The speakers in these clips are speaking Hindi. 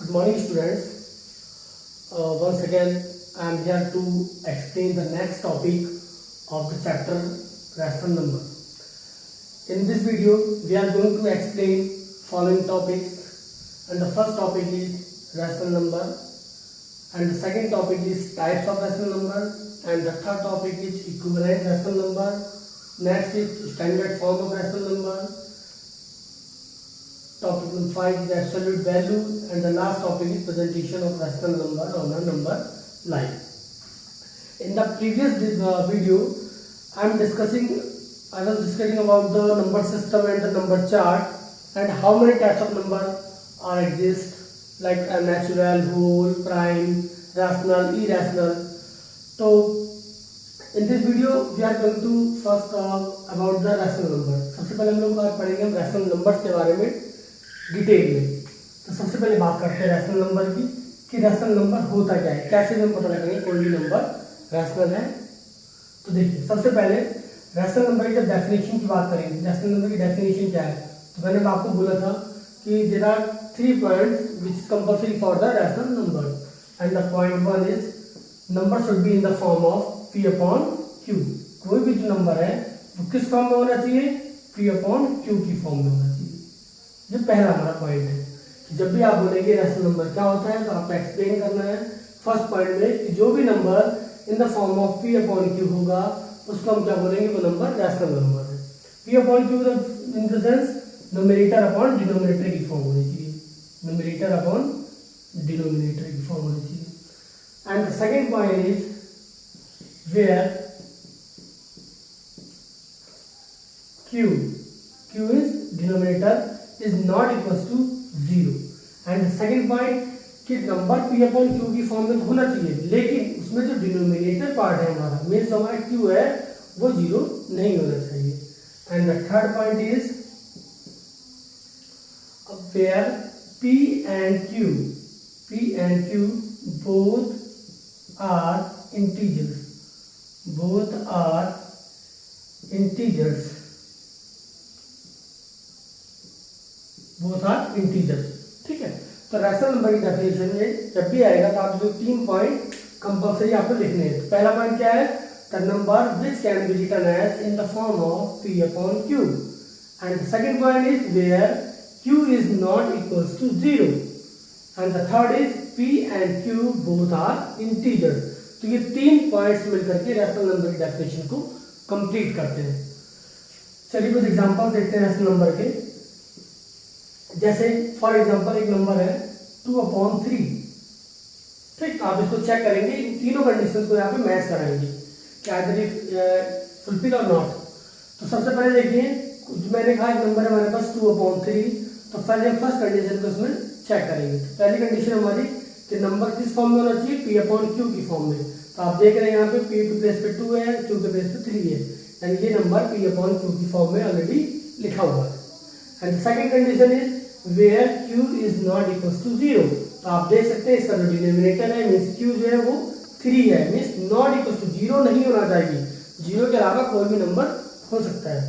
Good morning, students. Once again, I am here to explain the next topic of the chapter rational number. In this video, we are going to explain following topics, and the first topic is rational number, and the second topic is types of rational number, and the third topic is equivalent rational number. Next is standard form of rational number. Topic number 5 is absolute value, and the last topic is presentation of rational number on a number line. In the previous video, I was discussing about the number system and the number chart, and how many types of number are exist, like a natural, whole, prime, rational, irrational. So in this video we are going to first talk about the rational number. सबसे पहले हम लोग बात करेंगे हम रैशनल नंबर्स के बारे में डिटेल में। तो सबसे पहले बात करते हैं रैशनल नंबर की कि रैशनल नंबर होता क्या है, कैसे हम पता लगाएंगे कोई भी नंबर रैशनल है। तो देखिए, सबसे पहले रैशनल नंबर की जब डेफिनेशन की बात करेंगे, रैशनल नंबर की डेफिनेशन क्या है, तो मैंने आपको बोला था कि there are 3 points which is compulsory for the rational number, and the point 1 is number should be in the form of p upon q। कोई भी जो नंबर है वो किस फॉर्म में होना चाहिए, p अपॉन q की फॉर्म में होना चाहिए। ये पहला हमारा पॉइंट है। जब भी आप बोलेंगे रैशनल नंबर क्या होता है, तो आपको एक्सप्लेन करना है फर्स्ट पॉइंट में कि जो भी number in the form of p upon q होगा उसको हम क्या बोलेंगे, वो नंबर रैशनल नंबर है। p upon q in the sense numerator upon denominator की फॉर्म होनी चाहिए, न्यूमरेटर अपॉन डिनोमिनेटर की फॉर्म होनी चाहिए। And the second point is where q is denominator is not equals to 0, and second point कि नंबर p अपॉन q की फॉर्म में होना चाहिए, लेकिन उसमें जो डिनोमिनेटर पार्ट है हमारा मीन्स हमारा q है वो 0 नहीं होना चाहिए। And the third point is where p and q both are integers, ठीक है। तो रैशनल नंबर की डेफिनेशन में जब भी आएगा तो आप जो 3 पॉइंट कंपल्सरी आपको लिखने हैं। तो पहला पॉइंट क्या है, the number which can be written as in the form of p upon q, and second point is where q is not equals to 0, and the third is p and q both are integers. तो ये 3 पॉइंट्स मिलकर के रैशनल नंबर की डेफिनेशन को कंप्लीट करते हैं। चलिए कुछ एग्जांपल देखते हैं रैशनल नंबर के। जैसे फॉर एग्जांपल एक नंबर है 2 अपॉन 3, ठीक। आप इसको चेक करेंगे, इन तीनों कंडीशंस को यहाँ पे मैच कराएंगे कि आइदर इफ फुलफिल और नॉट। तो सबसे पहले देखिए, मैंने कहा एक नंबर है हमारे पास 2 अपॉन 3, तो पहले फर्स्ट कंडीशन को इसमें चेक करेंगे। तो पहली कंडीशन हमारी कि नंबर किस फॉर्म में होना चाहिए, p अपॉन q की फॉर्म में। तो आप देख रहे हैं यहाँ पे p के प्लेस पे 2 है, q के प्लेस पे 3 है, यानी ये नंबर p अपॉन q की फॉर्म में ऑलरेडी लिखा हुआ है। And second condition is where q is not equals to 0। तो आप देख सकते हैं इसका जो डिनोमिनेटर है मींस q जो है वो 3 है, मींस नॉट इक्वल्स टू 0 नहीं होना चाहिए, 0 के अलावा कोई भी नंबर हो सकता है।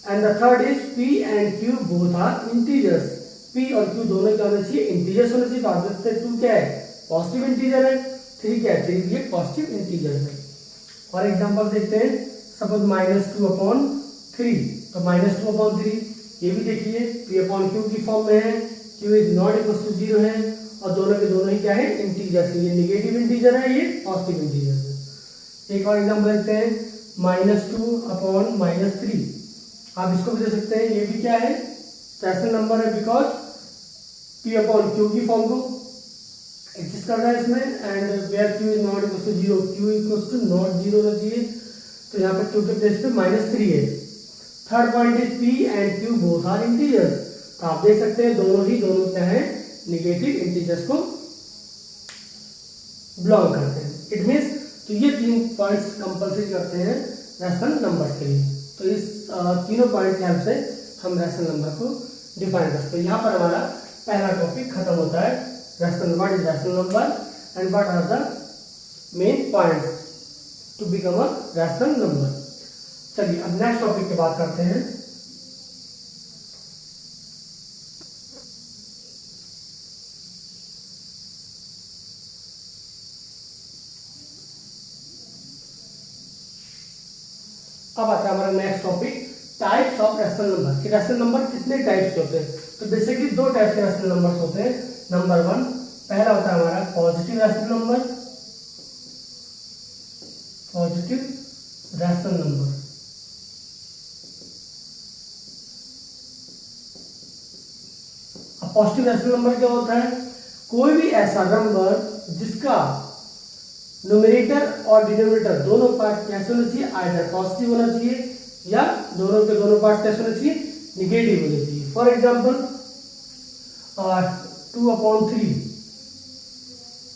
And the third is p and q both are integers, p और q दोनों क्या होना चाहिए, इंटीजर्स होना चाहिए। तो आप देखते हैं 2 क्या है, पॉजिटिव इंटीजर है, 3 क्या है, 3 भी एक पॉजिटिव इंटीजर है। और एग्जांपल देखते हैं, सपोज -2 अपॉन 3, तो -2 अपॉन 3 ये भी देखिए p अपॉन q की फॉर्म में है, q is not equals to 0 है, और दोनों के दोनों ही क्या है, इंटीजर्स है। ये नेगेटिव इंटीजर है, ये पॉजिटिव इंटीजर है। एक और एग्जांपल देखते हैं, -2 अपॉन -3, आप इसको भी दे सकते हैं, ये भी क्या है, रैशनल नंबर है, बिकॉज p अपॉन q की फॉर्म को एग्जिस्ट कर रहा है इसमें, and where q is not equals to 0, q equals to not 0 होना चाहिए। तो यहाँ पे q के प्लेस पे -3 है। Third point is p and q both are integers. तो आप देख सकते हैं दोनों क्या है, नेगेटिव इंटीजर्स को बिलोंग करते हैं। इट मींस तो ये 3 पॉइंट्स कंपल्सरी करते हैं रैशनल नंबर के लिए। तो इस तीनों पॉइंट्स की हेल्प से हम रैशनल नंबर को डिफाइन करते हैं। यहाँ पर हमारा पहला टॉपिक खत्म होता है, rational what is rational number and what are the main points to become a rational number. चलिए अब नेक्स्ट टॉपिक की बात करते हैं। अब आता है हमारा next topic, types of rational number कि रैशनल नंबर कितने टाइप्स के होते हैं। तो बेसिकली दो टाइप्स के रैशनल नंबर्स होते हैं। नंबर 1 पहला होता है हमारा positive rational number, positive rational number. अब पॉजिटिव रैशनल नंबर क्या होता है, कोई भी ऐसा नंबर जिसका न्यूमरेटर और डिनोमिनेटर दोनों पार्ट कैसे होना चाहिए, आइदर पॉजिटिव होना चाहिए या दोनों के दोनों पार्ट कैसे होना चाहिए, निगेटिव होने चाहिए। फॉर एग्जांपल 2/3,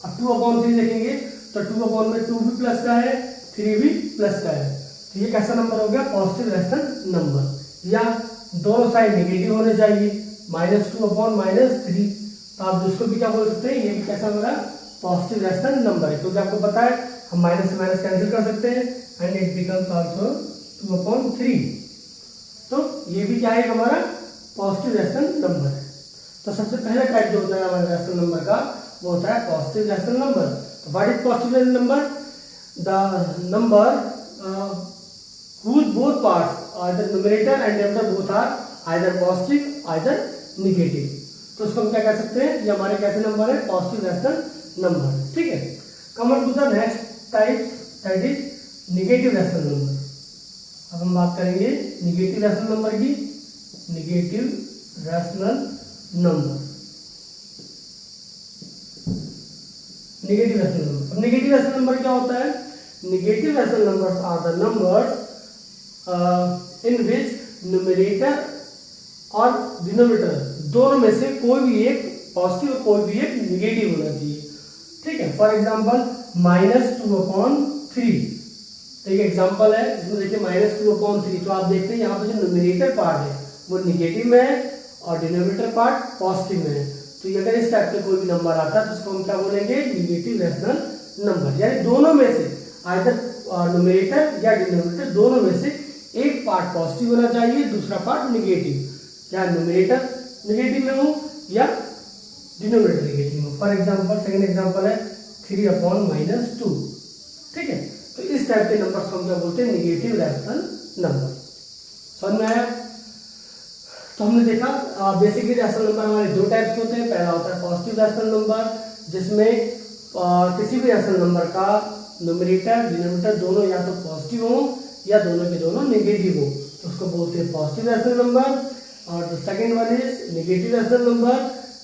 अब 2/3 देखेंगे तो 2 में 2 भी प्लस का है, 3 भी प्लस का है, तो ये कैसा नंबर हो गया, पॉजिटिव रैशनल नंबर। या दोनों साइड निगेटिव होने चाहिए, -2/-3, तो आप उसको भी क्या बोल सकते हैं, ये भी कैसा होगा, पॉजिटिव रैशनल नंबर है, क्योंकि आपको पता है हम माइनस से माइनस कैंसिल कर सकते हैं एंड इट बिकम्स आल्सो 2/3। तो ये भी क्या है हमारा पॉजिटिव रैशनल नंबर है। तो सबसे पहला टाइप जो होता है हमारे रैशनल नंबर का वो होता है पॉजिटिव रैशनल नंबर। तो what is positive rational number, the number whose both parts either numerator and denominator both are either positive either negative। तो उसको हम क्या कह सकते हैं, ये हमारे कैसे नंबर है, पॉजिटिव रैशनल नंबर, ठीक है। Come on to the next type that is negative rational number. अब हम बात करेंगे निगेटिव रैशनल नंबर की, negative rational number, negative rational number. Negative rational number क्या होता है, negative rational numbers are the numbers in which numerator और डिनोमिनेटर दोनों में से कोई भी एक पॉजिटिव और कोई भी एक निगेटिव होना चाहिए, ठीक है। फॉर एग्जांपल -2/3, तो एक एग्जांपल है जिसमें देखिए -2/3, तो आप देखते हैं यहाँ पे जो न्यूमरेटर पार्ट है वो निगेटिव में है और डिनोमिनेटर पार्ट पॉजिटिव में है। तो अगर इस टाइप का कोई भी नंबर आता है तो उसको हम क्या बोलेंगे, निगेटिव रैशनल नंबर। यानी दोनों में से आइदर न्यूमरेटर या डिनोमिनेटर दोनों में से एक पार्ट पॉजिटिव होना चाहिए, दूसरा पार्ट निगेटिव, या न्यूमरेटर निगेटिव में हो या डिनोमिनेटर निगेटिव में। फॉर एग्जांपल सेकंड एग्जांपल है 3/-2, ठीक है। तो इस टाइप के नंबर्स को हम क्या बोलते हैं, निगेटिव रैशनल नंबर। समझ में आया। तो हमने देखा बेसिकली रैशनल नंबर हमारे दो टाइप्स के होते हैं। पहला होता है पॉजिटिव रैशनल नंबर, जिसमें किसी भी रैशनल नंबर का न्यूमरेटर डिनोमिनेटर दोनों या तो पॉजिटिव हो या दोनों के दोनों नेगेटिव हो, तो उसको बोलते हैं पॉजिटिव रैशनल नंबर। और the second one is negative rational number.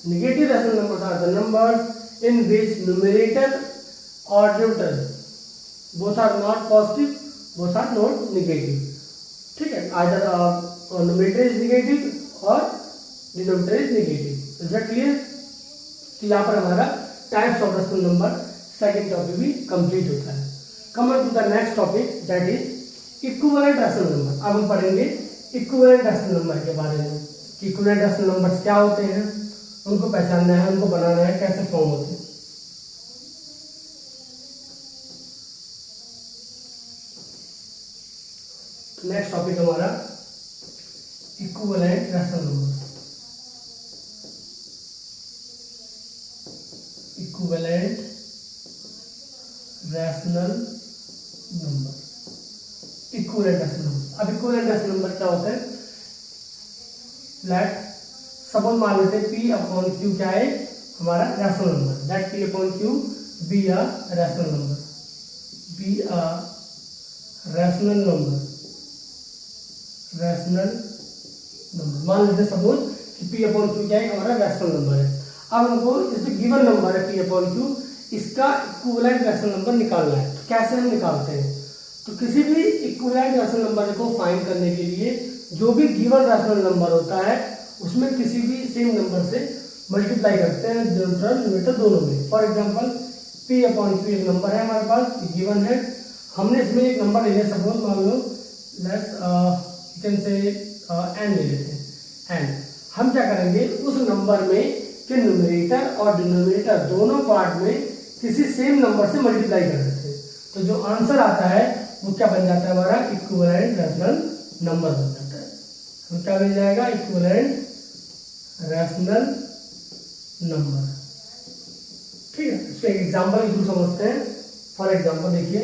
Negative rational numbers are the numbers in which numerator और denominator both are not positive, both are not negative, ठीक है। either numerator is negative or denominator is negative। is that clear? तो यहाँ पर हमारा types of rational number second topic भी कंप्लीट होता है। Coming to the next topic that is equivalent rational number. अब हम पढ़ेंगे इक्विवेलेंट रैशनल नंबर के बारे में कि इक्विवेलेंट रैशनल नंबर्स क्या होते हैं, उनको पहचानना है, उनको बनाना है, कैसे फॉर्म होते हैं। नेक्स्ट टॉपिक हमारा equivalent rational number. Equivalent rational number, equivalent rational number. अब इक्विवेलेंट रैशनल नंबर क्या होता है, लेट सपोज मान लेते हैं P/Q क्या है हमारा rational number, that P/Q be a rational number, be a rational number, rational number. मान लेते सपोज कि P/Q क्या है हमारा रैशनल नंबर है। अब हमको जैसे गिवन नंबर है P/Q, इसका इक्विवेलेंट रैशनल नंबर निकालना है। तो कैसे हम निकालते हैं, तो किसी भी इक्विवेलेंट रैशनल नंबर को फाइंड करने के लिए जो भी गिवन रैशनल नंबर होता है उसमें किसी भी सेम नंबर से मल्टीप्लाई करते हैं न्यूमरेटर दोनों में। फॉर एग्जांपल P/Q एक नंबर है हमारे पास, गिवन है, हमने इसमें एक नंबर ले लिया, सपोज मान लो लेट्स कैन से n ले लेते हैं। n हम क्या करेंगे, उस नंबर में के न्यूमरेटर और डिनोमिनेटर दोनों पार्ट में किसी सेम नंबर से मल्टीप्लाई कर देते हैं, तो जो आंसर आता है वो क्या बन जाता है, हमारा इक्विवेलेंट रैशनल नंबर बन जाता है। तो क्या मिल जाएगा, इक्विवेलेंट रैशनल नंबर, ठीक है। इसका एक एग्जांपल समझते हैं। फॉर एग्जांपल देखिए,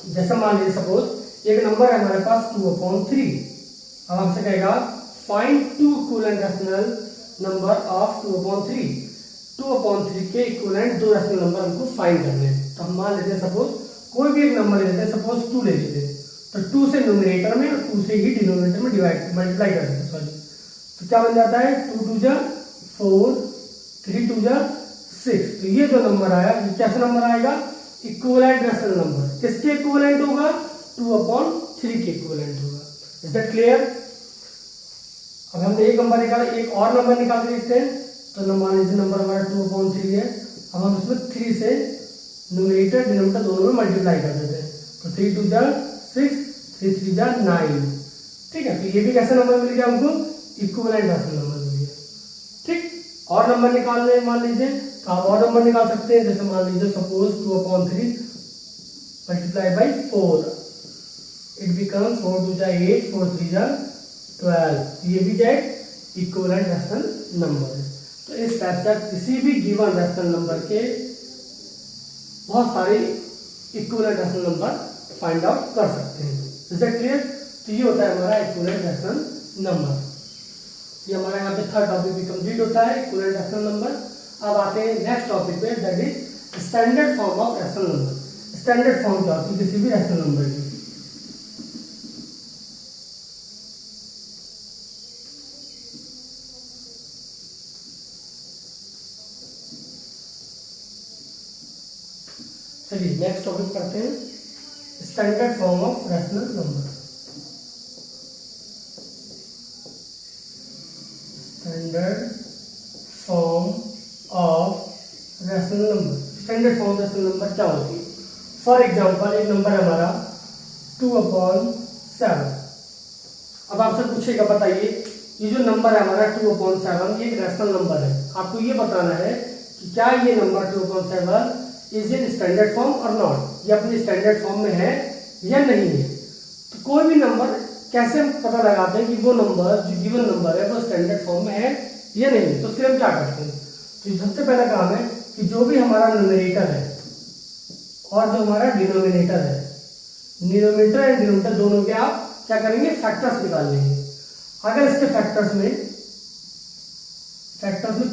जैसा मान लीजिए सपोज एक नंबर है हमारे पास 2/3। अब आपसे कहेगा find two equivalent rational number of 2/3। 2/3 के इक्विवेलेंट दो रैशनल नंबर हमको फाइंड करने हैं। तो हम मान लेते हैं सपोज कोई भी एक नंबर ले लेते हैं, सपोज 2 ले लेते हैं। तो 2 से न्यूमरेटर में और 2 से ही डिनोमिनेटर में मल्टीप्लाई कर देते हैं। सॉरी, तो क्या बन जाता है 2 2 जा 4, 3 2 जा 6। तो ये जो नंबर आया ये कैसा नंबर आएगा? Equivalent rational number. किसके इक्विवेलेंट होगा? 2/3 के इक्विवेलेंट होगा। Is that clear? अब हमने एक नंबर निकाला, एक और नंबर निकाल के देखते हैं। तो मान लीजिए नंबर हमारा 2/3 है। अब हम उसमें 3 से न्यूमरेटर डिनोमिनेटर दोनों में मल्टीप्लाई कर देते हैं। तो 3 2 जा 6, 3 3 जा 9। ठीक है, तो ये भी कैसा नंबर मिल गया हमको? इक्विवेलेंट रैशनल नंबर मिल गया। ठीक, और नंबर निकालने मान लीजिए, तो आप और नंबर निकाल सकते हैं। जैसे मान लीजिए suppose 2/3 multiply by 4, it becomes 4 2 जा 8, 4 3 जा 12। ये भी क्या है? इक्विवेलेंट रैशनल नंबर है। तो इस टाइप से आप किसी भी गिवन रैशनल नंबर के बहुत सारे equivalent rational number find out कर सकते हैं। Is that clear? तो ये होता है हमारा इक्विवेलेंट रैशनल नंबर। ये हमारा यहाँ पे थर्ड टॉपिक भी कंप्लीट होता है, इक्विवेलेंट रैशनल नंबर। अब आते हैं नेक्स्ट टॉपिक पे, that is standard form of rational number. Standard form क्या होती है किसी भी रैशनल नंबर की? चलिए नेक्स्ट टॉपिक पढ़ते हैं, standard form of rational number. Standard form of rational number. Standard form rational number क्या होती है? फॉर एग्जांपल एक नंबर है हमारा 2/7। अब आपसे पूछेगा बताइए ये जो नंबर है हमारा 2/7 ये एक रैशनल नंबर है। आपको ये बताना है कि क्या ये number 2/7 is in standard form or not, ये अपनी स्टैंडर्ड फॉर्म में है या नहीं है। तो कोई भी नंबर कैसे हम पता लगाते हैं कि वो नंबर जो गिवन नंबर है वो स्टैंडर्ड फॉर्म में है या नहीं है? तो उसके हम क्या करते हैं? तो सबसे पहला काम है कि जो भी हमारा न्यूमरेटर है और जो हमारा डिनोमिनेटर है, न्यूमरेटर एंड डिनोमिनेटर दोनों के आप क्या करेंगे? फैक्टर्स निकाल लेंगे। अगर इसके फैक्टर्स में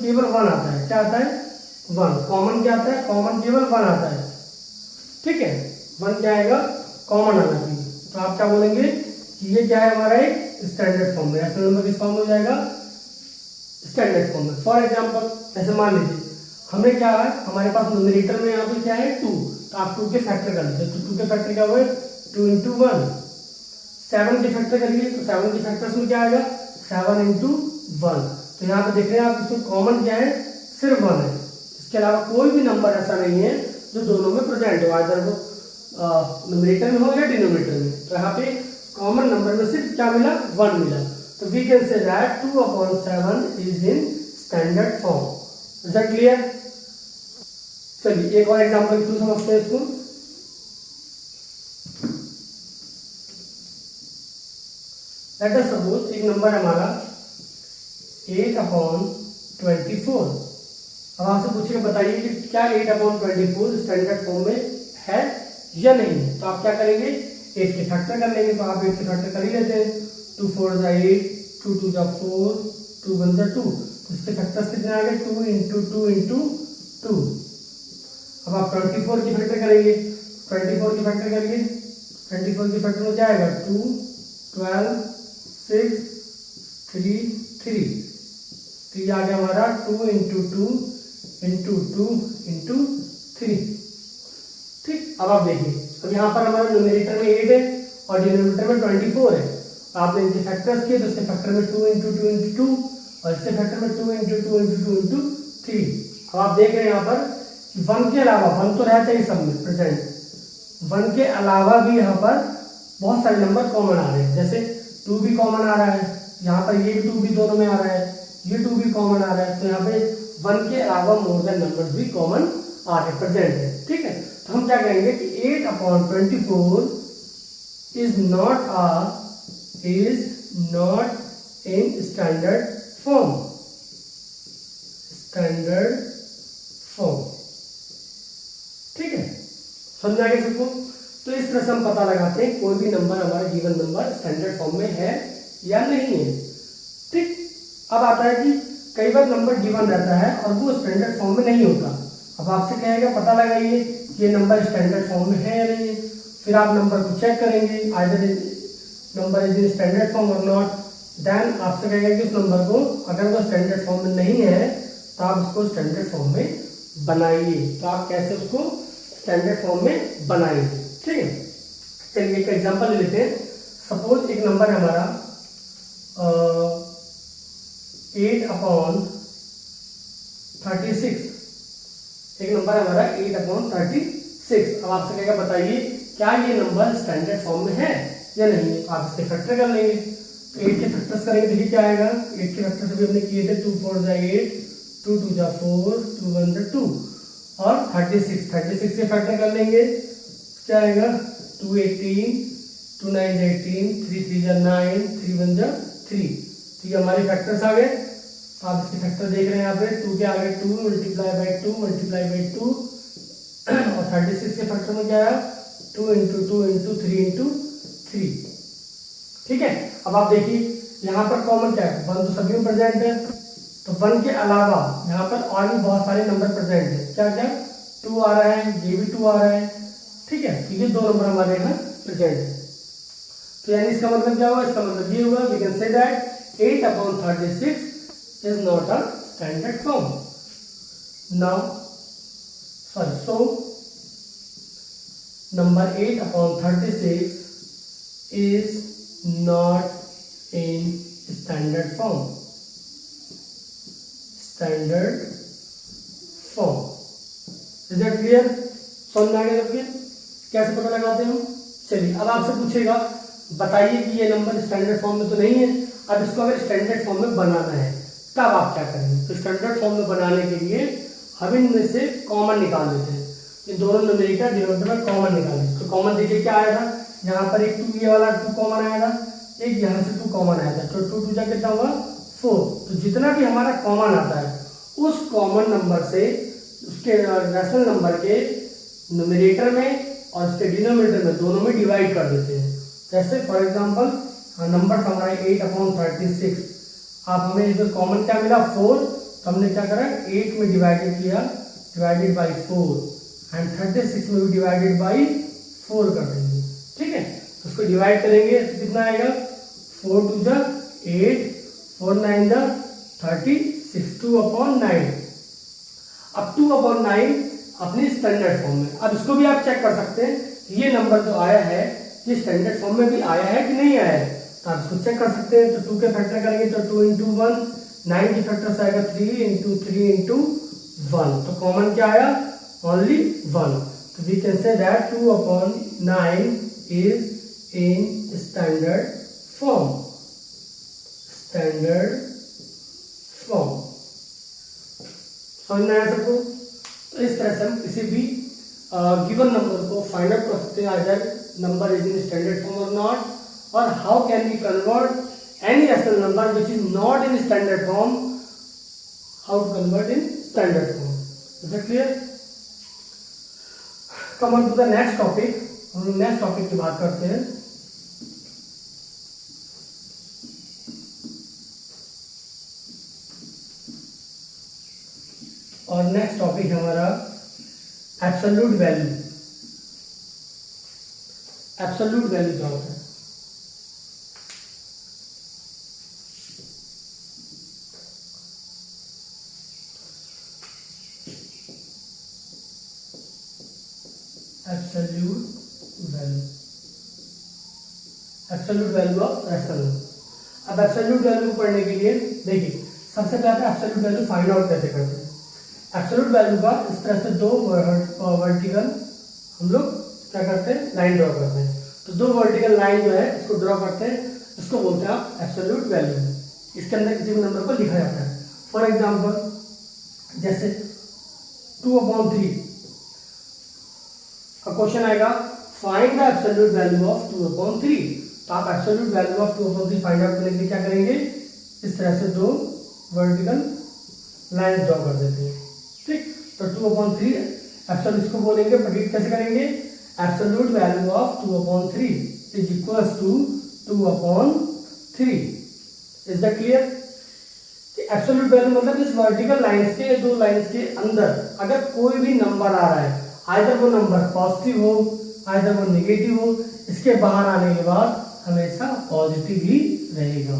केवल 1 आता है, क्या आता है? 1। कॉमन क्या आता है? कॉमन केवल 1 आता है। ठीक है, 1 क्या आएगा? कॉमन आना चाहिए। तो आप क्या बोलेंगे कि ये क्या है? हमारा एक स्टैंडर्ड फॉर्म है। रैशनल नंबर किस फॉर्म में हो जाएगा? स्टैंडर्ड फॉर्म में। फॉर एग्जांपल ऐसे मान लीजिए हमें क्या है, हमारे पास न्यूमरेटर में यहाँ पे क्या है? 2। तो आप 2 के फैक्टर कर लीजिए। तो 2 के फैक्टर क्या हुए? 2 × 1। 7 के फैक्टर करिए तो 7 के फैक्टर्स में क्या आएगा? 7 × 1। तो यहाँ पे देख रहे हैं आप, इसमें कॉमन क्या है? सिर्फ 1 है। इसके अलावा कोई भी नंबर ऐसा नहीं है जो दोनों में प्रेजेंट हो, आइदर वो न्यूमरेटर में हो या डिनोमिनेटर में। तो यहाँ पे कॉमन नंबर में सिर्फ क्या मिला? 1 मिला। तो we can say that 2/7 is in standard form. Is that clear? चलिए एक और एग्जांपल थ्रू समझते हैं इसको। लेट अस सपोज एक नंबर हमारा 8/24। अब आपसे पूछेगा बताइए कि क्या 8/24 स्टैंडर्ड फॉर्म में है या नहीं है? तो आप क्या करेंगे? 8 के फैक्टर कर लेंगे। तो आप 8 के फैक्टर कर ही लेते हैं। 2 4 जा 8, 2 2 जा 4, 2 1 जा 2। तो इसके फैक्टर्स कितने आ गए? 2 × 2 × 2। अब आप 24 की फैक्टर करेंगे। 24 की फैक्टर करिए। 24 की फैक्टर में क्या आएगा? 2 12 6 3 3। तो ये आ गया हमारा 2 × 2 × 2 × 3। ठीक, अब आप देखिए, अब यहाँ पर हमारा न्यूमरेटर में 8 है और डिनोमिनेटर में 24 है। आपने इनके फैक्टर्स किए तो इसके फैक्टर में 2 × 2 × 2 और इसके फैक्टर में 2 × 2 × 2 × 3। अब आप देख रहे हैं यहाँ पर 1 के अलावा, 1 तो रहता ही सब में प्रेजेंट, 1 के अलावा भी यहाँ पर बहुत सारे नंबर कॉमन आ रहे हैं। जैसे 2 भी कॉमन आ रहा है, यहाँ पर ये 2 भी दोनों में आ रहा है, ये 2 भी कॉमन आ रहा है। तो यहाँ पे 1 के अलावा मोर देन नंबर्स भी कॉमन आ रहे प्रेजेंट है। ठीक है, तो हम क्या कहेंगे कि 8/24 is not in standard form. ठीक है, समझा गया सबको? तो तो इस तरह से हम पता लगाते हैं कोई भी नंबर हमारा गिवन नंबर स्टैंडर्ड फॉर्म में है या नहीं है। ठीक, अब आता है कि कई बार नंबर गिवन रहता है और वो स्टैंडर्ड फॉर्म में नहीं होता। अब आपसे कहेगा पता लगाइए कि ये नंबर स्टैंडर्ड फॉर्म में है या नहीं है। फिर आप नंबर को चेक करेंगे, either number is in standard form or not. Then आपसे कहेगा कि उस नंबर को अगर वो स्टैंडर्ड फॉर्म में नहीं है तो आप उसको स्टैंडर्ड फॉर्म में बनाइए। तो आप कैसे उसको स्टैंडर्ड फॉर्म में बनाएंगे। ठीक है, चलिए एक एग्जांपल ले लेते हैं। सपोज एक नंबर है हमारा 8/36। एक नंबर है हमारा 8/36। अब आपसे कहेगा बताइए क्या ये नंबर स्टैंडर्ड फॉर्म में है या नहीं है। तो आप इसके फैक्टर कर लेंगे। तो 8 के फैक्टर्स करेंगे, देखिए क्या आएगा। 8 के फैक्टर्स भी हमने किए थे, 2 4 जा 8, 2 2 जा 4, 2 1 जा 2 और 36 के फैक्टर कर लेंगे, क्या आएगा 2 18, 2 9 जा 18, 3 3 जा 9, 3 1 जा 3। तो ये हमारे फैक्टर्स आ गए। आप इसके फैक्टर देख रहे हैं यहाँ पे। 2 के आगे 2 मल्टीप्लाई बाई 2 और 36 के फैक्टर में क्या आया 2 × 2 × 3 × 3। ठीक है, अब आप देखिए यहाँ पर कॉमन क्या है, 1 तो सभी में प्रेजेंट है। तो 1 के अलावा यहाँ पर और भी बहुत सारे नंबर प्रेजेंट है। क्या क्या 2 आ रहा है, ये भी 2 आ रहा है। ठीक है, तो ये 2 नंबर हमारे यहाँ प्रेजेंट है। तो यानी इसका मतलब क्या हुआ, इसका मतलब ये हुआ we can say that 8/36 is not a standard form. Now, so number 8/36 is not in standard form. Standard form. Is that clear? समझ में आ गया सबके? कैसे पता लगाते हैं हम? चलिए अब आपसे पूछेगा बताइए कि ये नंबर स्टैंडर्ड फॉर्म में तो नहीं है। अब इसको अगर स्टैंडर्ड फॉर्म में बनाना है तब आप क्या करेंगे। तो स्टैंडर्ड फॉर्म में बनाने के लिए हम इनमें से कॉमन निकाल लेते हैं। इन दोनों न्यूमेरिकल डिनोमिनेटर कॉमन निकालें। तो कॉमन देखिए क्या आया था, यहाँ पर एक 2 ये वाला 2 कॉमन आया था, एक यहाँ से 2 कॉमन आया था। तो 2 2 जा कितना हुआ 4। तो जितना भी हमारा कॉमन आता है उस कॉमन नंबर से उसके रैशनल नंबर के न्यूमेरेटर में और उसके डिनोमिनेटर में दोनों में डिवाइड कर देते हैं। जैसे फॉर एग्जांपल नंबर हमारा 8/36। आप हमें इसमें कॉमन क्या मिला 4। तो हमने क्या करा 8 में डिवाइडेड किया, डिवाइडेड बाई 4 एंड 36 में भी डिवाइडेड बाई 4 कर देंगे। ठीक है, तो उसको डिवाइड करेंगे तो कितना आएगा 4 2 जा 8, 4 9 जा 36, 2/9। अब 2/9 अपनी स्टैंडर्ड फॉर्म में। अब इसको भी आप चेक कर सकते हैं ये नंबर जो आया है ये स्टैंडर्ड फॉर्म में भी आया है कि नहीं आया है। तो आप इसको चेक कर सकते हैं। तो 2 के फैक्टर करेंगे तो 2 × 1, 9 के फैक्टर आएगा 3 × 3 × 1। तो कॉमन क्या आया ओनली 1। तो we can say that 2/9 is in standard form. Standard form समझ में आया सबको। तो इस तरह से हम किसी भी गिवन नंबर को फाइंड आउट कर सकते हैं either number is in standard form or not, और how can we convert any rational number which is not in standard form, how to convert in standard form. Is it clear? Come on to the next topic. हम लोग नेक्स्ट टॉपिक की बात करते हैं। और नेक्स्ट टॉपिक है हमारा एब्सोल्यूट वैल्यू। एब्सोल्यूट वैल्यू क्या होता है? Absolute value, absolute value of rational number. अब एब्सोल्यूट वैल्यू को पढ़ने के लिए देखिए सबसे पहले एब्सोल्यूट वैल्यू फाइंड आउट कैसे करते हैं। एब्सोल्यूट वैल्यू का इस तरह से 2 वर्टिकल हम लोग क्या करते हैं लाइन ड्रॉ करते हैं। तो 2 वर्टिकल लाइन जो है इसको ड्रॉ करते हैं, इसको बोलते हैं आप एब्सोल्यूट वैल्यू। इसके अंदर किसी भी नंबर को लिखा जाता है। फॉर एग्जांपल जैसे 2/3 का क्वेश्चन आएगा find the absolute value of 2/3। तो आप absolute value of 2/3 find out करने के लिए क्या करेंगे, इस तरह से 2 वर्टिकल लाइन ड्रॉ कर देते हैं। ठीक, तो 2/3 एब्सोल्यूट इसको बोलेंगे, प्रेडिक्ट कैसे करेंगे absolute value of 2/3 is equals to 2/3। Is that clear? Absolute value मतलब इस वर्टिकल लाइंस के, दो लाइंस के अंदर अगर कोई भी नंबर आ रहा है, आइदर वो नंबर पॉजिटिव हो आइदर वो नेगेटिव हो, इसके बाहर आने के बाद हमेशा पॉजिटिव ही रहेगा।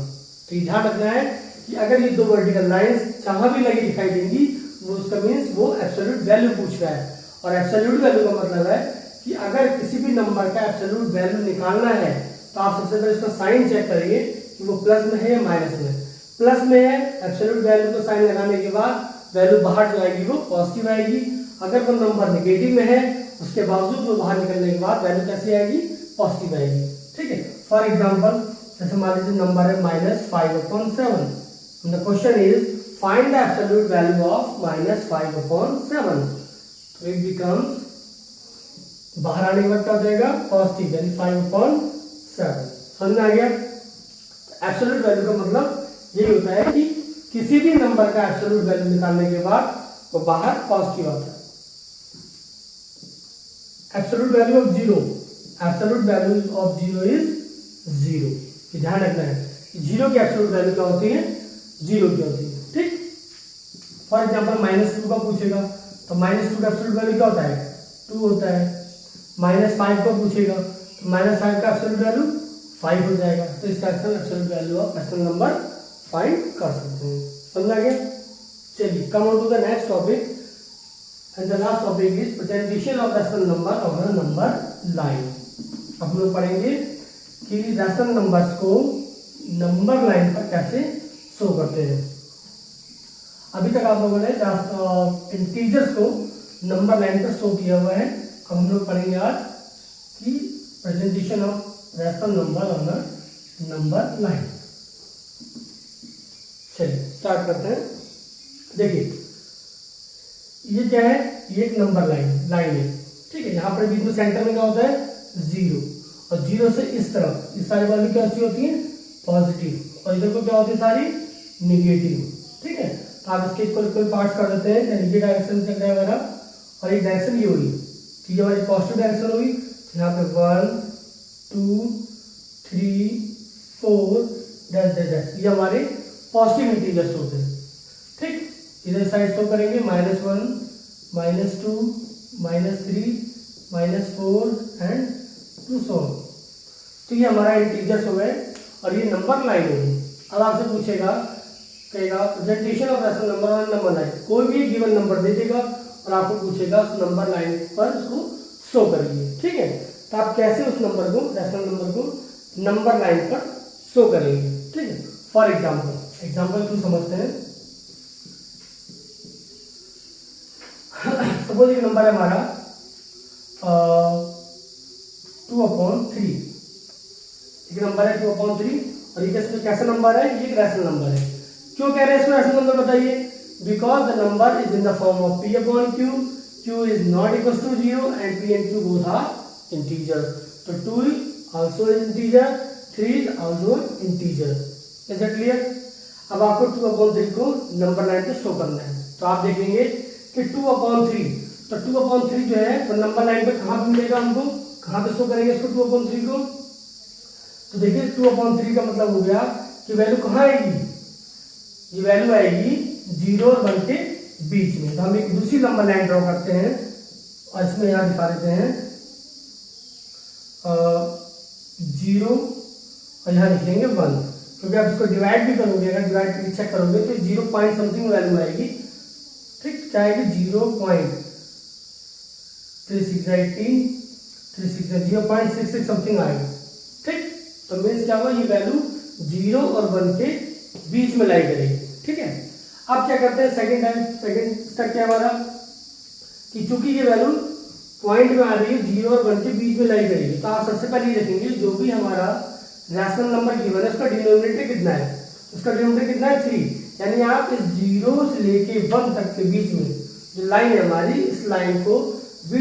तो ये ध्यान रखना है कि अगर ये दो वर्टिकल लाइंस जहां भी लगी दिखाई देंगी वो उसका मीन्स वो एब्सोल्यूट वैल्यू पूछ रहा है। और एब्सोल्यूट वैल्यू का मतलब है कि अगर किसी भी नंबर का एब्सोल्यूट वैल्यू निकालना है तो आप सबसे पहले इसका साइन चेक करिए कि वो प्लस में है या माइनस में। प्लस में है, एब्सोल्यूट वैल्यू को साइन लगाने के बाद वैल्यू बाहर जो आएगी वो पॉजिटिव आएगी। अगर वो नंबर नेगेटिव में है उसके बावजूद वो बाहर निकलने के बाद वैल्यू कैसी आएगी? पॉजिटिव आएगी। ठीक है, फॉर एग्जाम्पल जैसे मान लीजिए नंबर है -5/7। The question is find the absolute value of -5/7। तो इट बिकम्स, बाहर आने के बाद क्या हो जाएगा? पॉजिटिव, यानी 5/7। समझ में आ गया? एब्सोल्यूट वैल्यू का मतलब यही होता है कि किसी भी नंबर का एब्सोल्यूट वैल्यू निकालने के बाद वो बाहर पॉजिटिव आता है। Absolute value of 0, absolute value of 0 is 0। ये ध्यान रखना है, 0 की एब्सोल्यूट वैल्यू क्या होती है? 0 की होती है। ठीक, फॉर एग्जाम्पल -2 का पूछेगा तो -2 का एब्सोल्यूट वैल्यू क्या होता है? 2 होता है। -5 को पूछेगा तो -5 का एब्सोल्यूट वैल्यू 5 हो जाएगा। तो इसका absolute value of rational number find कर सकते हैं। समझ आ गया? चलिए, come on to the next topic and the last topic is presentation of rational number on a number line. अब हम लोग पढ़ेंगे कि रेशनल नंबर्स को नंबर लाइन पर कैसे शो करते हैं। अभी तक आप लोगों ने इंटीजर्स को नंबर लाइन पर शो किया हुआ है। अब हम लोग पढ़ेंगे आज कि presentation of rational number on a number line. चलिए स्टार्ट करते हैं। देखिए ये क्या है? ये एक नंबर लाइन है। ठीक है, यहाँ पर बीच में सेंटर में क्या होता है? 0, और 0 से इस तरफ इस सारी वैल्यू कैसी होती है? पॉजिटिव, और इधर को क्या होती है? सारी निगेटिव। ठीक है, तो आप इसके इक्वल पार्ट्स कर देते हैं, यानी ये डायरेक्शन चल रहा है हमारा और एक डायरेक्शन ये हुई, तो ये हमारी पॉजिटिव डायरेक्शन हुई। यहाँ पे 1 2 3 4 डैश ये हमारे पॉजिटिव इंटीजर्स होते हैं। ठीक, इधर साइड शो करेंगे -1 -2 -3 -4 एंड 2 सो। तो ये हमारा इंटीजर्स हो गए और ये नंबर लाइन होगी। अब आपसे पूछेगा, कहेगा presentation of rational number on number line. कोई भी गिवन नंबर दे देगा और आपको पूछेगा उस नंबर लाइन पर उसको शो करिए। ठीक है, तो आप कैसे उस नंबर को, रेशनल नंबर को नंबर लाइन पर शो करेंगे। ठीक है, फॉर एग्जाम्पल क्यों समझते हैं। सपोज एक नंबर है हमारा 2/3। एक नंबर है 2/3 और ये कैसा नंबर है? ये रैशनल नंबर है। क्यों कह रहे हैं इसको रैशनल नंबर? बताइए। Because the number is in the form of p/q, q is not equals to 0 and p and q both are integers. तो 2 also is integer, 3 is also integer. Is that clear? अब आपको 2/3 को नंबर लाइन पे शो करना है। तो आप देखेंगे कि 2/3, तो 2/3 जो है वो नंबर लाइन पे कहाँ पे मिलेगा हमको? कहाँ पे शो करेंगे इसको 2/3 को? तो देखिए 2/3 का मतलब हो गया कि वैल्यू कहाँ आएगी? ये वैल्यू आएगी 0 और 1 के बीच में। तो हम एक दूसरी नंबर लाइन ड्रॉ करते हैं और इसमें यहाँ दिखा देते हैं 0 और यहाँ लिखेंगे 1, क्योंकि आप इसको डिवाइड भी करोगे, अगर डिवाइड करके चेक करोगे तो 0 पॉइंट समथिंग वैल्यू आएगी। ठीक, क्या आएगी? 0.36 समथिंग आएगी। ठीक, तो मीन्स क्या हुआ? ये वैल्यू 0 और 1 के बीच में लाई करेगी। ठीक है, अब क्या करते हैं? सेकंड स्टेप क्या हमारा कि चूंकि ये वैल्यू पॉइंट में आ रही है 0 और 1 के बीच में लाई करेगी, तो आप सबसे पहले ये देखेंगे जो भी हमारा रैशनल नंबर गिवन है उसका डिनोमिनेटर कितना है? उसका डिनोमिनेटर कितना है? 3। यानी आप इस 0 से लेके 1 तक के बीच में जो लाइन है हमारी, इस लाइन को we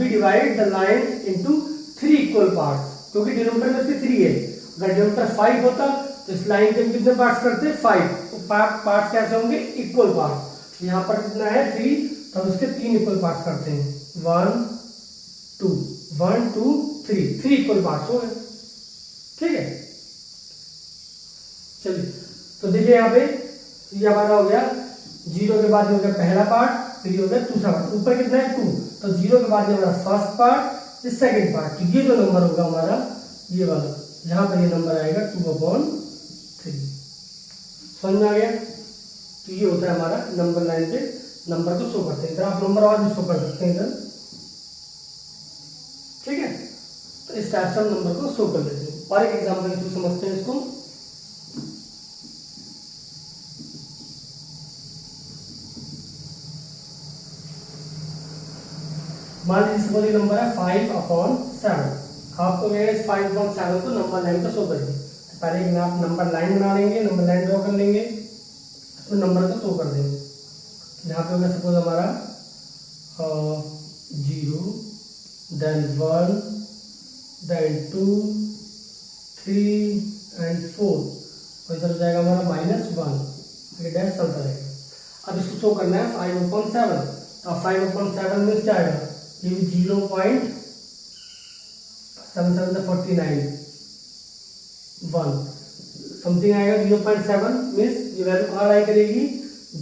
divide the line into 3 equal parts, क्योंकि डिनोमिनेटर में इसके 3 है। अगर डिनोमिनेटर 5 होता तो इस लाइन के कितने पार्ट्स करते हैं? 5। तो पार्ट्स कैसे होंगे? Equal parts. यहाँ पर कितना है? 3, तो हम इसके 3 इक्वल पार्ट्स करते हैं, 1 2। 1 2 3 इक्वल पार्ट्स हो गए। ठीक है, चलिए तो देखिए यहाँ पे ये हमारा हो गया 0 के बाद ये हो गया पहला पार्ट, फिर ये हो गया दूसरा पार्ट। ऊपर कितना है 2, तो 0 के बाद ये हमारा फर्स्ट पार्ट, ये सेकंड पार्ट। तो ये जो नंबर होगा हमारा ये वाला, यहाँ पर ये नंबर आएगा 2/3। समझ में आ गया? तो ये होता है हमारा नंबर लाइन पे नंबर को शो करते हैं। इधर आप नंबर और भी शो कर सकते हैं इधर। ठीक है, तो इस टाइप से हम नंबर को शो कर लेते हैं। और एक एग्जांपल के थ्रू समझते हैं इसको। मान लीजिए सपोज नंबर है 5/7। आपको इस 5/7 को नंबर लाइन पर शो करेंगे। तो पहले आप नंबर लाइन बना लेंगे, नंबर लाइन ड्रॉ कर लेंगे, उसमें नंबर को शो कर देंगे। यहाँ पे होगा सपोज हमारा 0, then 1, then 2, 3 and 4, और इधर हो जाएगा हमारा -1। ये डैश चलता रहेगा। अब इसको शो करना है 5/7। अब 5/7 में क्या आएगा? ये 0.77 49 1 समथिंग आएगा। 0.7 मीन्स ये वैल्यू कहाँ लाई करेगी?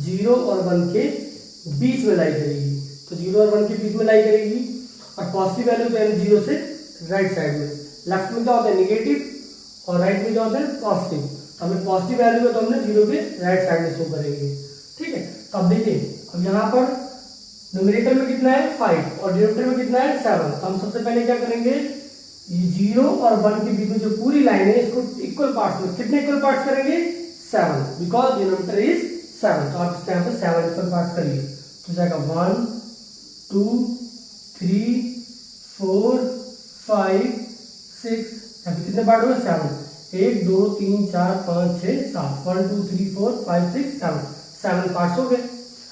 0 और 1 के बीच में लाई करेगी। तो 0 और 1 के बीच में लाई करेगी। और पॉजिटिव वैल्यू तो यानी 0 से राइट साइड में। लेफ्ट में क्या होता है? नेगेटिव, और राइट में क्या होता है? पॉजिटिव। तो हमें पॉजिटिव वैल्यू है तो हमने 0 के राइट साइड में शो करेंगे। ठीक है, तो अब देखिए, अब यहाँ पर न्यूमरेटर में कितना है? 5 और डिनोमिनेटर में कितना है? 7। तो हम सबसे पहले क्या करेंगे? 0 और 1 के बीच में जो पूरी लाइन है इसको इक्वल पार्ट्स में, कितने इक्वल पार्ट्स करेंगे? 7, बिकॉज डिनोमिनेटर इज 7। तो आप इसके यहाँ पे 7 इक्वल पार्ट्स करिए। तो जाएगा 1 2 3 4 5 6, यहाँ पे कितने पार्ट हुए? 7। 1 2 3 4 5 6 7, 1 2 3 4 5 6 7, 7 पार्ट्स हो गए।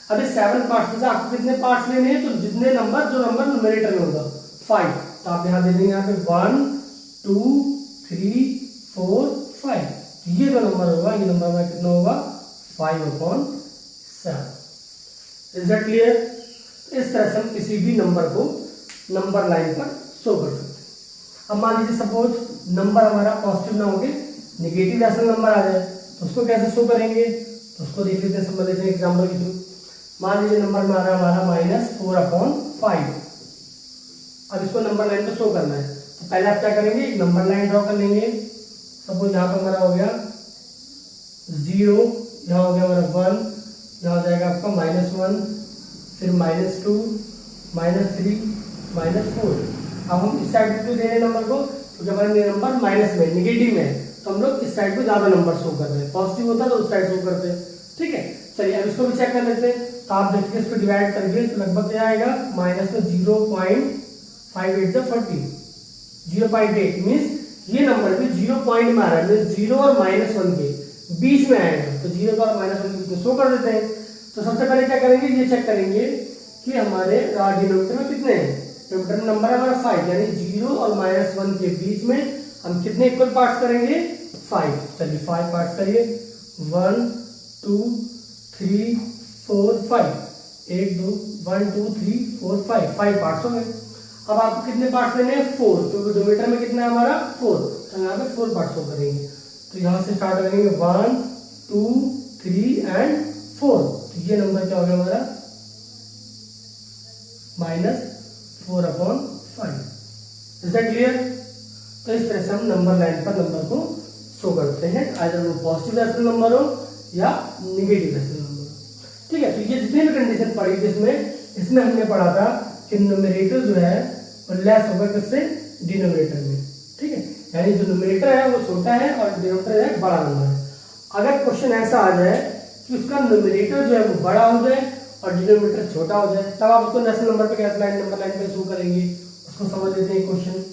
अब इस 7 पार्ट्स में से आपको कितने पार्ट्स लेने हैं? तो जितने नंबर, जो नंबर न्यूमरेटर में होगा 5, तो आप यहाँ दे देंगे यहाँ पे 1 2 3 4 5। तो ये जो नंबर होगा, ये नंबर में कितना होगा? 5/7। Is that clear? इस तरह से हम किसी भी नंबर को नंबर लाइन पर शो कर सकते हैं। अब मान लीजिए सपोज नंबर हमारा पॉजिटिव ना होके नेगेटिव ऐसा नंबर आ जाए, तो उसको कैसे शो करेंगे? तो उसको देख लेते हैं, समझ लेते हैं एग्जाम्पल के थ्रू। मान लीजिए नंबर में आ रहा है हमारा -4/5। अब इसको नंबर लाइन पर शो करना है, तो पहले आप क्या करेंगे? एक नंबर लाइन ड्रॉ कर लेंगे। सपोज यहाँ पर हमारा हो गया 0, यहाँ हो गया हमारा 1, यहाँ हो जाएगा आपका -1, फिर -2 -3 -4। अब हम इस साइड पे दे रहे हैं नंबर को, तो जब हमारे नंबर माइनस में, नेगेटिव में है, तो हम लोग इस साइड पे ज्यादा नंबर शो कर रहे हैं। पॉजिटिव होता है तो उस साइड शो करते हैं। ठीक है, चलिए अब इसको भी चेक कर लेते हैं। तो आप देखिए इसको डिवाइड करके तो लगभग क्या आएगा? माइनस में 0.58 × 40, 0.8 मीन्स ये नंबर भी 0 पॉइंट में आ रहा है, मीन्स 0 और -1 के बीच में आएगा। तो 0 और -1 के बीच में शो कर देते हैं। तो सबसे पहले क्या करेंगे? ये चेक करेंगे कि हमारे डिनोमिनेटर में कितने हैं। डिनोमिनेटर में नंबर है हमारा 5, यानी 0 और -1 के बीच में हम कितने इक्वल पार्ट्स करेंगे? 5। चलिए 5 पार्ट्स करिए। 1 2 3 4 5, 1 2 1 2 3 4 5 पार्ट्स हो गए। अब आपको कितने पार्ट्स लेने हैं? 4, क्योंकि डिनोमिनेटर में कितना है हमारा? 4, तो यहाँ पे 4 पार्ट्स हो करेंगे। तो यहाँ से स्टार्ट करेंगे 1 2 3 एंड 4। तो ये नंबर क्या हो गया हमारा? -4/5। Is that clear? तो इस तरह से हम नंबर लाइन पर नंबर को शो करते हैं, आइदर वो पॉजिटिव रेशनल नंबर हो या नेगेटिव रेशनल नंबर हो। ठीक है, तो ये जितनी भी कंडीशन पढ़ी इसमें हमने पढ़ा था कि न्यूमरेटर जो है वो लेस होगा किससे? डिनोमिनेटर में। ठीक है, यानी जो न्यूमरेटर है वो छोटा है और डिनोमिनेटर है बड़ा नंबर है। अगर क्वेश्चन ऐसा आ जाए कि उसका न्यूमरेटर जो है वो बड़ा हो जाए और डिनोमिनेटर छोटा हो जाए, तब आप उसको नेशनल नंबर पे कैसे नंबर लाइन पे शो करेंगे, उसको समझ लेते हैं क्वेश्चन।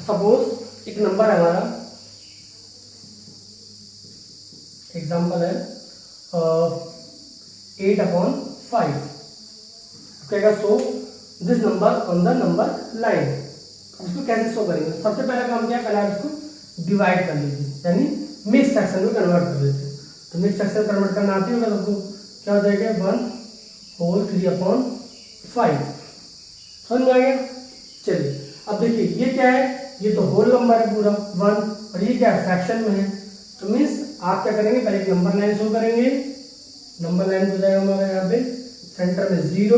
सपोज एक नंबर है हमारा, एग्जांपल है 8/5। कहेगा so this number on the number line. इसको कैसे शो करेंगे? सबसे पहला काम क्या है? पहले आप इसको डिवाइड कर लीजिए, यानी मिक्स फ्रैक्शन में कन्वर्ट कर लेते हैं। तो मिक्स फ्रैक्शन कन्वर्ट करना आती होगा सबको। क्या हो जाएगा? 1 होल 3/5। समझ में आ गया? चलिए अब देखिए ये क्या है, ये तो होल नंबर है पूरा 1, और ये क्या है, फ्रैक्शन में है। तो मीन्स आप क्या करेंगे, पहले एक नंबर लाइन शो करेंगे, नंबर लाइन हो जाएगा हमारा यहाँ पे सेंटर में 0,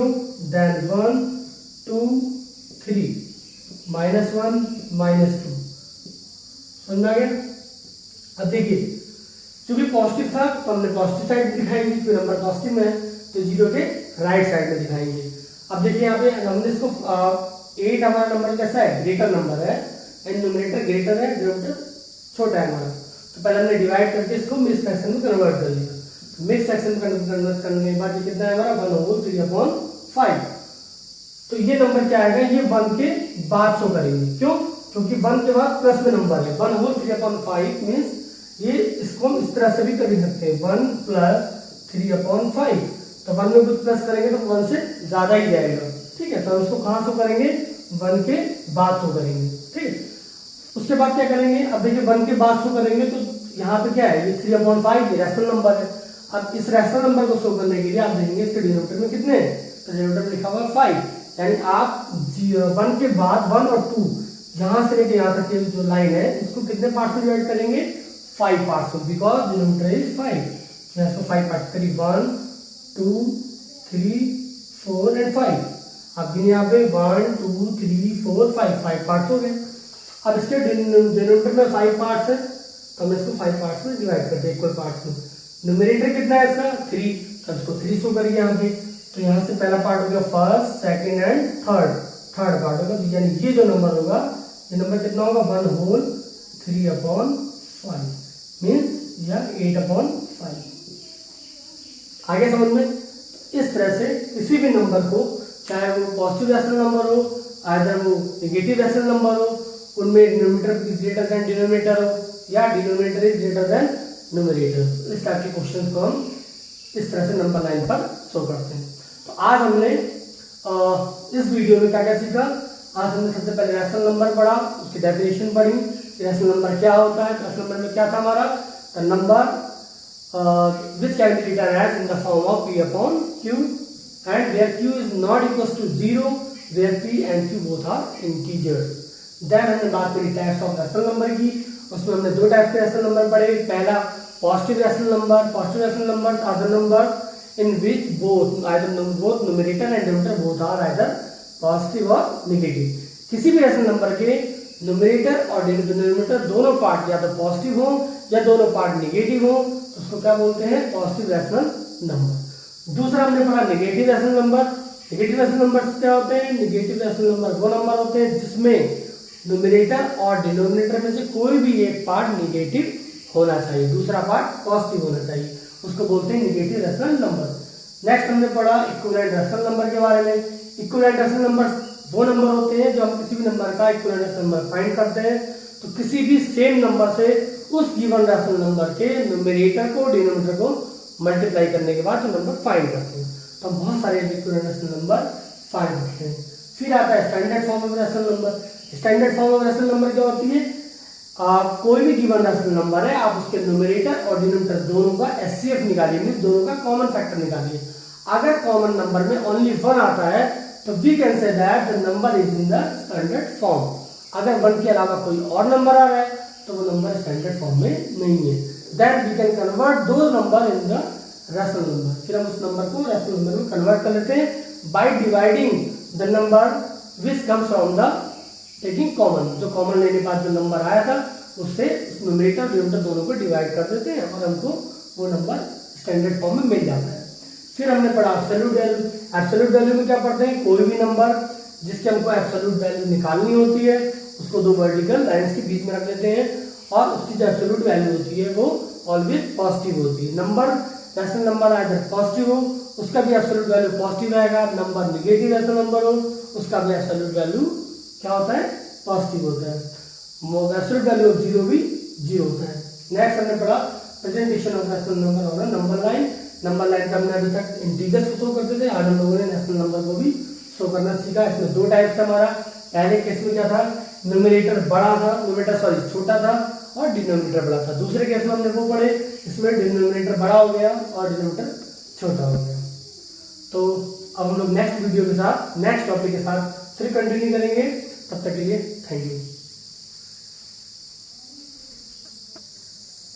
देन 1 2 3, -1 -2। समझ में आ गया? अब देखिए चूंकि पॉजिटिव था तो हमने पॉजिटिव साइड दिखाएंगे, क्योंकि नंबर पॉजिटिव में है तो 0 के राइट साइड में दिखाएंगे। अब देखिए यहाँ पे हमने इसको 8 हमारा नंबर कैसा है, ग्रेटर नंबर है, एंड न्यूमरेटर ग्रेटर है, डिनोमिनेटर छोटा है हमारा। तो पहले हमने डिवाइड करके इसको मिक्स फ्रैक्शन में कन्वर्ट कर लिया। तो मिक्स फ्रैक्शन में कन्वर्ट करने के बाद ये कितना है हमारा 1/3/5। तो ये नंबर क्या आएगा, ये 1 के बाद शो करेंगे। क्यों? क्योंकि 1 के बाद प्लस में नंबर है, 1/3/5 मीन्स ये इसको हम इस तरह से भी कर सकते हैं, 1 + 3/5। तो 1 में कुछ प्लस करेंगे तो 1 से ज्यादा ही जाएगा, ठीक है। तो हम इसको कहाँ शो करेंगे, 1 के बाद शो करेंगे, ठीक है। उसके बाद क्या करेंगे, अब देखिए 1 के बाद शो करेंगे तो यहाँ पे क्या है, ये 3/5 रैशनल नंबर है। अब इस रैशनल नंबर को शो करने के लिए आप देखेंगे इसके डिनोमिनेटर में कितने हैं, तो डिनोमिनेटर में लिखा हुआ है 5, यानी आप 1 के बाद 1 और 2 यहाँ से लेके यहाँ तक की जो लाइन है इसको कितने पार्ट में डिवाइड करेंगे, 5 पार्ट्स में, बिकॉज डिनोमिनेटर इज 5। तो इसको 5 पार्ट करिए, 1 2 3 4 एंड 5। अब यहाँ पे 1 2 3 4 5 पार्ट्स हो गए। अब इसके डिनोमिनेटर में 5 पार्ट्स है तो हम इसको 5 पार्ट्स में डिवाइड करते हैं, इक्वल पार्ट्स में। न्यूमरेटर कितना है इसका, 3, तो इसको 3 शो करिए यहाँ पे। तो यहाँ से पहला पार्ट हो गया first, second and third part होगा, यानी ये जो नंबर होगा, ये नंबर कितना होगा, 1/3/5 मीन्स या 8/5। आगे समझ में? इस तरह से किसी भी नंबर को, चाहे वो पॉजिटिव रैशनल नंबर हो, आइदर वो नेगेटिव रैशनल नंबर हो, उनमें denominator is greater than denominator हो या denominator is greater than numerator, इस टाइप के क्वेश्चन को हम इस तरह से नंबर लाइन पर शो करते हैं। तो आज हमने इस वीडियो में क्या क्या सीखा। आज हमने सबसे पहले रैशनल नंबर पढ़ा, उसकी डेफिनेशन पढ़ी, रैशनल नंबर क्या होता है। रैशनल नंबर में क्या था हमारा, the number which can be written as in the form of P/Q and where Q is not equals to 0, where P and Q both are integers। Then हमने बात करी टाइप्स ऑफ रैशनल नंबर की, उसमें हमने 2 टाइप्स के रैशनल नंबर पढ़े। पहला positive rational number, positive rational numbers are the numbers in which both numerator and denominator both are either positive or negative. किसी भी रैशनल नंबर के न्यूमरेटर और डिनोमिनेटर दोनों पार्ट या तो पॉजिटिव हो या दोनों पार्ट नेगेटिव हो, तो उसको क्या बोलते हैं, पॉजिटिव रैशनल नंबर। दूसरा हमने पढ़ा negative rational number. Negative rational number क्या होते हैं, नेगेटिव रैशनल नंबर वो नंबर होते हैं जिसमें न्यूमरेटर और डिनोमिनेटर में से कोई भी एक पार्ट नेगेटिव होना चाहिए, दूसरा पार्ट पॉजिटिव होना चाहिए, उसको बोलते हैं नेगेटिव रैशनल नंबर। नेक्स्ट हमने पढ़ा इक्विवेलेंट रैशनल नंबर के बारे में। इक्विवेलेंट रैशनल नंबर वो नंबर होते हैं जो हम किसी भी नंबर का इक्विवेलेंट रैशनल नंबर फाइंड करते हैं, तो किसी भी सेम नंबर से उस गिवन रैशनल नंबर के न्यूमरेटर को डिनोमिनेटर को मल्टीप्लाई करने के बाद जो नंबर फाइंड करते हैं, तो हम बहुत सारे इक्विवेलेंट रैशनल नंबर फाइंड करते हैं। फिर आता है standard form of rational number. Standard form of rational number क्या होती है, कोई भी गिवन रैशनल नंबर है, आप उसके न्यूमरेटर और डिनोमिनेटर दोनों का एचसीएफ निकालिए, दोनों का कॉमन फैक्टर निकालिए। अगर कॉमन नंबर में ओनली 1 आता है तो we can say that the number is in the standard form. अगर 1 के अलावा कोई और नंबर आ रहा है तो वो नंबर स्टैंडर्ड फॉर्म में नहीं है। देन वी कैन कन्वर्ट दो number in the rational number. फिर हम उस नंबर को रैशनल नंबर में कन्वर्ट कर लेते हैं by dividing the number which comes from the taking common. जो कॉमन लेने के बाद जो नंबर आया था उससे उस न्यूमरेटर डिनोमिनेटर दोनों को डिवाइड कर देते हैं और हमको वो नंबर स्टैंडर्ड फॉर्म में मिल जाता है। फिर हमने पढ़ा एब्सोल्यूट वैल्यू। एब्सोल्यूट वैल्यू में क्या पढ़ते हैं, कोई भी नंबर जिसके हमको एब्सोल्यूट वैल्यू निकालनी होती है उसको 2 वर्टिकल लाइंस के बीच में रख देते हैं और उसकी जो एब्सोल्यूट वैल्यू होती है वो ऑलवेज पॉजिटिव होती है। नंबर रैशनल नंबर अगर पॉजिटिव हो उसका भी एब्सोल्यूट वैल्यू पॉजिटिव आएगा, नंबर नेगेटिव रैशनल नंबर हो उसका भी एब्सोल्यूट वैल्यू क्या होता है, पॉजिटिव होता है। एब्सोल्यूट वैल्यू ऑफ 0 भी 0 होता है। नेक्स्ट हमने पढ़ा प्रेजेंटेशन ऑफ रैशनल नंबर और नंबर लाइन। नंबर लाइन का हमने अभी तक इंटीजर्स को शो करते थे, आज हम लोगों ने रैशनल नंबर को भी शो करना सीखा। इसमें 2 टाइप्स था हमारा। पहले केस में क्या था, न्यूमरेटर बड़ा था, छोटा था और डिनोमिनेटर बड़ा था। दूसरे केस में हमने वो पढ़े इसमें डिनोमिनेटर बड़ा हो गया और डिनोमिनेटर छोटा हो गया। तो अब हम लोग नेक्स्ट वीडियो के साथ नेक्स्ट टॉपिक के साथ फिर कंटिन्यू करेंगे। तब तक के लिए थैंक यू।